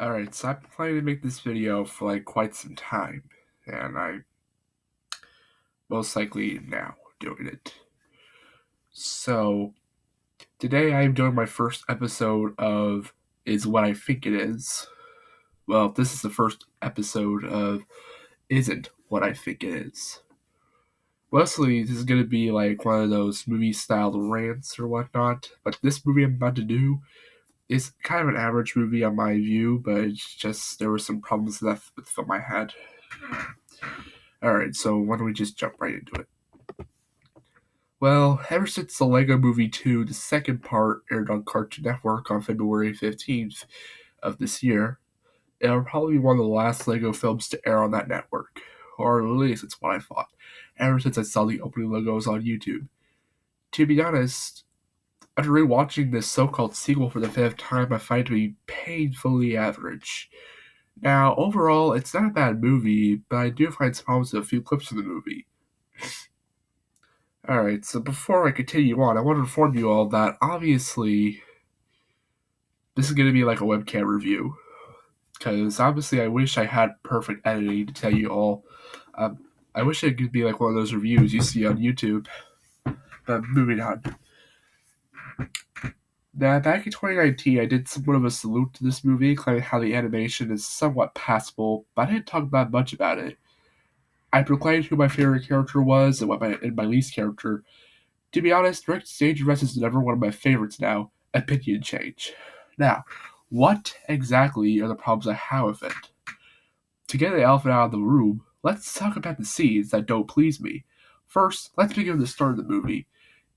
Alright, so I've been planning to make this video for quite some time, and I most likely now doing it. So today I am doing my first episode of Is What I Think It Is. Well, this is the first episode of Isn't What I Think It Is. Mostly this is gonna be like one of those movie styled rants or whatnot, but this movie I'm about to do is kind of an average movie on my view, but it's just there were some problems left with my head. Alright, so why don't we just jump right into it? Well, ever since the Lego Movie 2, the second part, aired on Cartoon Network on February 15th of this year, it'll probably be one of the last Lego films to air on that network. Or at least it's what I thought, ever since I saw the opening logos on YouTube. To be honest, after rewatching this so-called sequel for the fifth time, I find it to be painfully average. Now, overall, it's not a bad movie, but I do find some problems with a few clips of the movie. Alright, so before I continue on, I want to inform you all that obviously this is going to be like a webcam review. Because obviously I wish I had perfect editing to tell you all. I wish it could be like one of those reviews you see on YouTube. But moving on. Now, back in 2019, I did somewhat of a salute to this movie, claiming how the animation is somewhat passable, but I didn't talk that much about it. I proclaimed who my favorite character was and my least character. To be honest, Rick Dangerous is never one of my favorites now. Opinion change. Now, what exactly are the problems I have with it? To get the elephant out of the room, let's talk about the scenes that don't please me. First, let's begin with the start of the movie.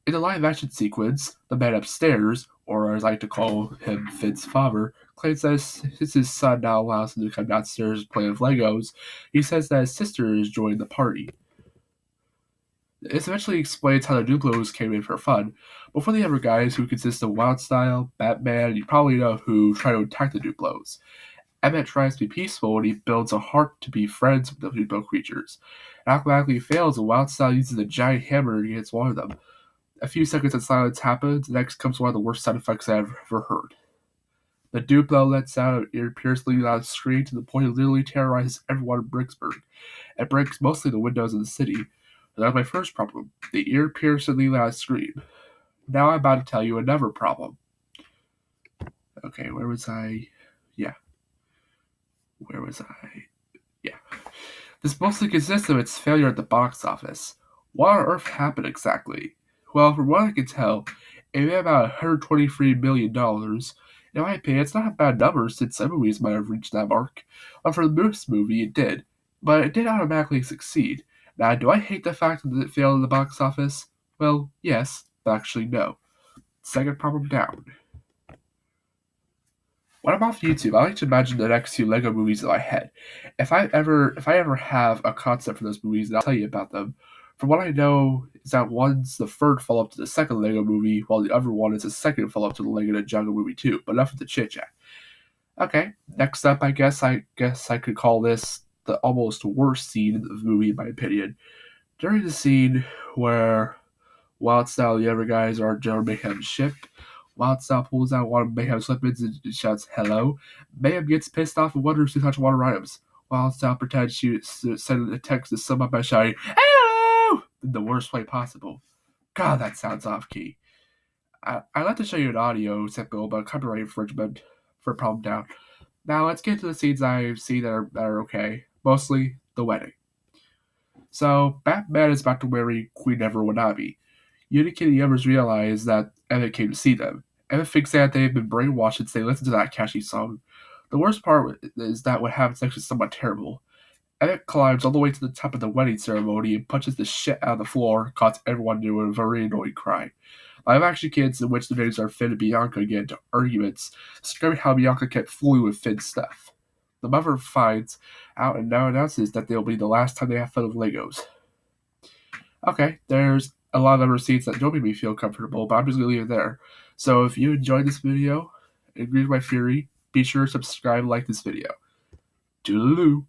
In the live-action sequence, the man upstairs, or as I like to call him, Finn's father, claims that since his son now allows him to come downstairs and play with Legos, he says that his sister is joining the party. This eventually explains how the Duplos came in for fun. Before the other guys, who consist of Wildstyle, Batman, and you probably know who, try to attack the Duplos. Emmett tries to be peaceful and he builds a heart to be friends with the Duplo creatures. It automatically fails and Wildstyle uses a giant hammer against one of them. A few seconds of silence happens, next comes one of the worst sound effects I've ever heard. The Duplo lets out an ear-piercingly loud scream to the point it literally terrorizes everyone in Bricksburg. It breaks mostly the windows in the city. That was my first problem, the ear-piercingly loud scream. Now I'm about to tell you another problem. Okay, where was I? Yeah. Where was I? Yeah. This mostly consists of its failure at the box office. What on earth happened exactly? Well, from what I can tell, it made about $123 million. In my opinion, it's not a bad number since some movies might have reached that mark. But for this movie, it did. But it did automatically succeed. Now, do I hate the fact that it failed in the box office? Well, yes, but actually no. Second problem down. When I'm off YouTube, I like to imagine the next few Lego movies in my head. If I ever have a concept for those movies, then I'll tell you about them. From what I know, is that one's the third follow-up to the second Lego movie, while the other one is the second follow-up to the Lego Ninjago movie too. But enough of the chit-chat. Okay, next up, I guess I could call this the almost worst scene in the movie, in my opinion. During the scene where Wildstyle and the other guys are on General Mayhem's ship, Wildstyle pulls out one of Mayhem's weapons and shouts, "Hello." Mayhem gets pissed off and wonders who touched water items. Wildstyle pretends she sent a text to sum up by shouting, "Hello!" in the worst way possible. God, that sounds off-key. I'd like to show you an audio sample about copyright infringement for problem down. Now, let's get to the scenes I've seen that are okay. Mostly, the wedding. So, Batman is about to marry Queen Ever Wanabe. Unity and the others realize that Emmett came to see them. Emmett thinks that they've been brainwashed since they listened to that catchy song. The worst part is that what happens next is somewhat terrible. Emmett climbs all the way to the top of the wedding ceremony and punches the shit out of the floor, causing everyone to a very annoying cry. Live action kids in which the names are Finn and Bianca get into arguments, describing how Bianca kept fooling with Finn's stuff. The mother finds out and now announces that they'll be the last time they have fun with Legos. Okay, there's a lot of other scenes that don't make me feel comfortable, but I'm just going to leave it there. So if you enjoyed this video and agree with my theory, be sure to subscribe and like this video. Toodaloo!